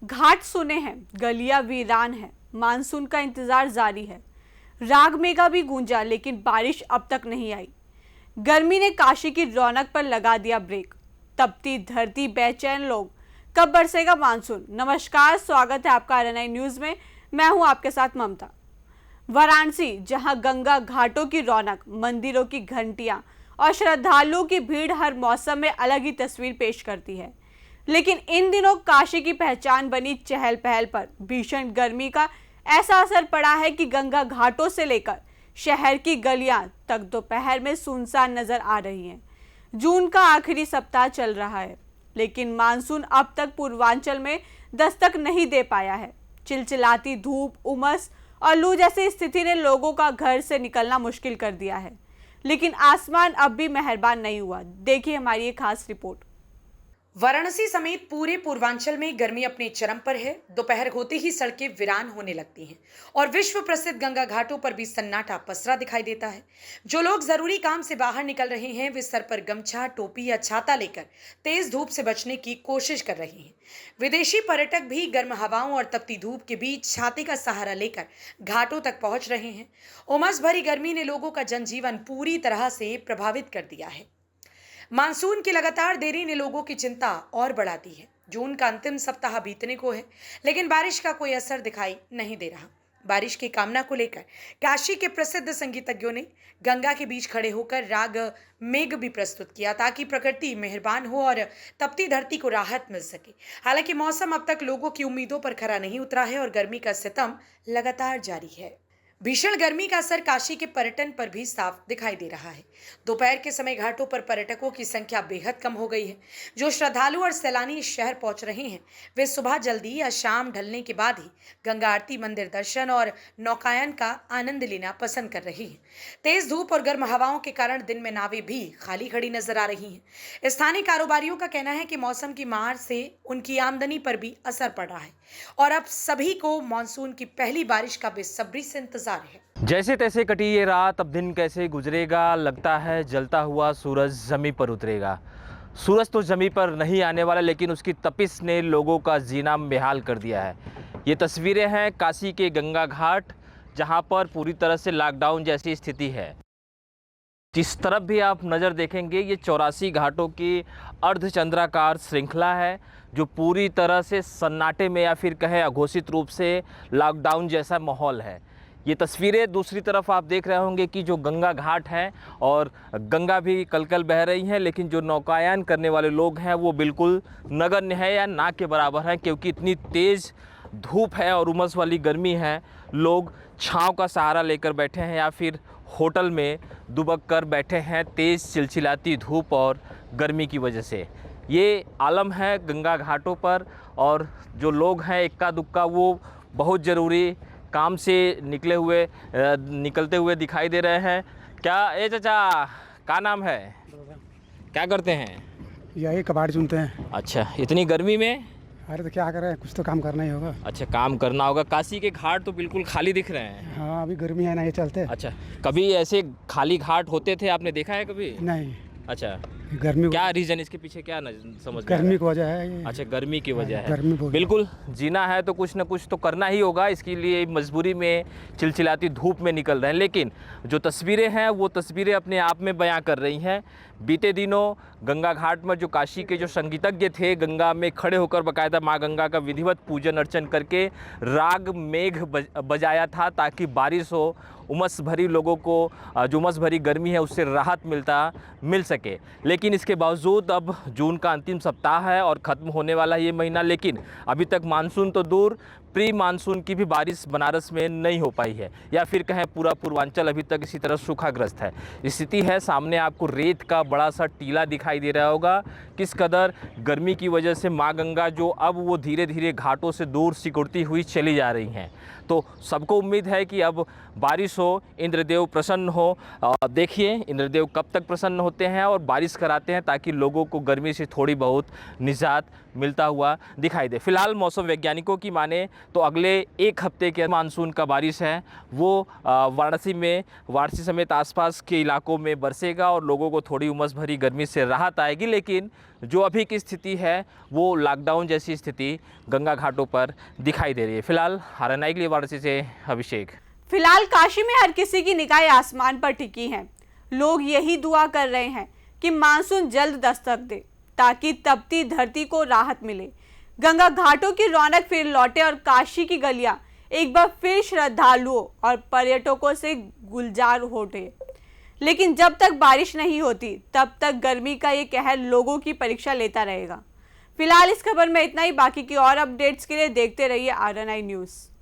घाट सुने हैं, गलियां वीरान है, मानसून का इंतजार जारी है। राग मेगा भी गूंजा लेकिन बारिश अब तक नहीं आई। गर्मी ने काशी की रौनक पर लगा दिया ब्रेक। तपती धरती, बेचैन लोग, कब बरसेगा मानसून। नमस्कार, स्वागत है आपका RNI न्यूज में। मैं हूं आपके साथ ममता। वाराणसी, जहां गंगा घाटों की रौनक, मंदिरों की घंटियां और श्रद्धालुओं की भीड़ हर मौसम में अलग ही तस्वीर पेश करती है, लेकिन इन दिनों काशी की पहचान बनी चहल पहल पर भीषण गर्मी का ऐसा असर पड़ा है कि गंगा घाटों से लेकर शहर की गलियां तक दोपहर में सुनसान नजर आ रही हैं। जून का आखिरी सप्ताह चल रहा है, लेकिन मानसून अब तक पूर्वांचल में दस्तक नहीं दे पाया है। चिलचिलाती धूप, उमस और लू जैसी स्थिति ने लोगों का घर से निकलना मुश्किल कर दिया है, लेकिन आसमान अब भी मेहरबान नहीं हुआ। देखिए हमारी एक खास रिपोर्ट। वाराणसी समेत पूरे पूर्वांचल में गर्मी अपने चरम पर है। दोपहर होते ही सड़कें वीरान होने लगती हैं और विश्व प्रसिद्ध गंगा घाटों पर भी सन्नाटा पसरा दिखाई देता है। जो लोग जरूरी काम से बाहर निकल रहे हैं, वे सर पर गमछा, टोपी या छाता लेकर तेज धूप से बचने की कोशिश कर रहे हैं। विदेशी पर्यटक भी गर्म हवाओं और तपती धूप के बीच छाते का सहारा लेकर घाटों तक पहुंच रहे हैं। उमस भरी गर्मी ने लोगों का जनजीवन पूरी तरह से प्रभावित कर दिया है। मानसून की लगातार देरी ने लोगों की चिंता और बढ़ा दी है। जून का अंतिम सप्ताह बीतने को है, लेकिन बारिश का कोई असर दिखाई नहीं दे रहा। बारिश की कामना को लेकर काशी के प्रसिद्ध संगीतज्ञों ने गंगा के बीच खड़े होकर राग मेघ भी प्रस्तुत किया, ताकि प्रकृति मेहरबान हो और तपती धरती को राहत मिल सके। हालांकि मौसम अब तक लोगों की उम्मीदों पर खरा नहीं उतरा है और गर्मी का सितम लगातार जारी है। भीषण गर्मी का असर काशी के पर्यटन पर भी साफ दिखाई दे रहा है। दोपहर के समय घाटों पर पर्यटकों की संख्या बेहद कम हो गई है। जो श्रद्धालु और सैलानी शहर पहुंच रहे हैं, वे सुबह जल्दी या शाम ढलने के बाद ही गंगा आरती, मंदिर दर्शन और नौकायन का आनंद लेना पसंद कर रही हैं। तेज धूप और गर्म हवाओं के कारण दिन में नावें भी खाली खड़ी नजर आ रही हैं। स्थानीय कारोबारियों का कहना है कि मौसम की मार से उनकी आमदनी पर भी असर पड़ रहा है और अब सभी को मानसून की पहली बारिश का बेसब्री से इंतजार है। जैसे तैसे कटी ये रात, अब दिन कैसे गुजरेगा। लगता है जलता हुआ सूरज ज़मीं पर उतरेगा। सूरज तो ज़मीं पर नहीं आने वाला, लेकिन उसकी तपिश ने लोगों का जीना बेहाल कर दिया है। ये तस्वीरें हैं काशी के गंगा घाट, जहां पर पूरी तरह से लॉकडाउन जैसी स्थिति है। जिस तरफ भी आप नज़र देखेंगे, ये 84 घाटों की अर्धचंद्राकार श्रृंखला है, जो पूरी तरह से सन्नाटे में या फिर कहें अघोषित रूप से लॉकडाउन जैसा माहौल है। ये तस्वीरें दूसरी तरफ आप देख रहे होंगे कि जो गंगा घाट है और गंगा भी कलकल बह रही हैं, लेकिन जो नौकायन करने वाले लोग हैं वो बिल्कुल नगण्य है या ना के बराबर हैं, क्योंकि इतनी तेज़ धूप है और उमस वाली गर्मी है। लोग छांव का सहारा लेकर बैठे हैं या फिर होटल में दुबक कर बैठे हैं तेज़ चिलचिलाती धूप और गर्मी की वजह से। ये आलम है गंगा घाटों पर, और जो लोग हैं इक्का दुक्का वो बहुत ज़रूरी काम से निकलते हुए दिखाई दे रहे हैं। क्या चाचा, क्या नाम है, क्या करते हैं? यही कबाड़ चुनते हैं। अच्छा, इतनी गर्मी में? अरे तो क्या करें, कुछ तो काम करना ही होगा। अच्छा, काम करना होगा। काशी के घाट तो बिल्कुल खाली दिख रहे हैं। हाँ, अभी गर्मी है ना, ये चलते। अच्छा, कभी ऐसे खाली घाट होते थे, आपने देखा है कभी? नहीं। अच्छा, गर्मी क्या रीजन इसके पीछे, क्या समझ में? गर्मी की वजह है ये। अच्छा, गर्मी की वजह है। गर्मी बिल्कुल, जीना है तो कुछ ना कुछ तो करना ही होगा। इसके लिए मजबूरी में चिलचिलाती धूप में निकल रहे हैं, लेकिन जो तस्वीरें हैं वो तस्वीरें अपने आप में बयां कर रही हैं। बीते दिनों गंगा घाट में जो काशी के जो संगीतज्ञ थे, गंगा में खड़े होकर बाकायदा माँ गंगा का विधिवत पूजन अर्चन करके राग मेघ बजाया था, ताकि बारिश हो, उमस भरी लोगों को जो उमस भरी गर्मी है उससे राहत मिल सके। लेकिन इसके बावजूद अब जून का अंतिम सप्ताह है और ख़त्म होने वाला ये महीना, लेकिन अभी तक मानसून तो दूर, प्री मानसून की भी बारिश बनारस में नहीं हो पाई है, या फिर कहें पूरा पूर्वांचल अभी तक इसी तरह सूखाग्रस्त है। स्थिति है, सामने आपको रेत का बड़ा सा टीला दिखाई दे रहा होगा। किस कदर गर्मी की वजह से माँ गंगा जो अब वो धीरे धीरे घाटों से दूर सिकुड़ती हुई चली जा रही हैं। तो सबको उम्मीद है कि अब बारिश हो, इंद्रदेव प्रसन्न हो। देखिए इंद्रदेव कब तक प्रसन्न होते हैं और बारिश कराते हैं, ताकि लोगों को गर्मी से थोड़ी बहुत निजात मिलता हुआ दिखाई दे। फिलहाल मौसम वैज्ञानिकों की माने तो अगले एक हफ्ते के मानसून का बारिश है वो वाराणसी समेत आसपास के इलाकों में बरसेगा और लोगों को थोड़ी उमस भरी गर्मी से राहत आएगी। लेकिन जो अभी की स्थिति है वो लॉकडाउन जैसी स्थिति गंगा घाटों पर दिखाई दे रही है। फिलहाल RNI के लिए वाराणसी से अभिषेक। फिलहाल काशी में हर किसी की निगाहें आसमान पर टिकी हैं। लोग यही दुआ कर रहे हैं कि मानसून जल्द दस्तक दे ताकि तपती धरती को राहत मिले, गंगा घाटों की रौनक फिर लौटे और काशी की गलियां एक बार फिर श्रद्धालुओं और पर्यटकों से गुलजार हो उठे। लेकिन जब तक बारिश नहीं होती तब तक गर्मी का ये कहर लोगों की परीक्षा लेता रहेगा। फिलहाल इस खबर में इतना ही। बाकी की और अपडेट्स के लिए देखते रहिए RNI न्यूज़।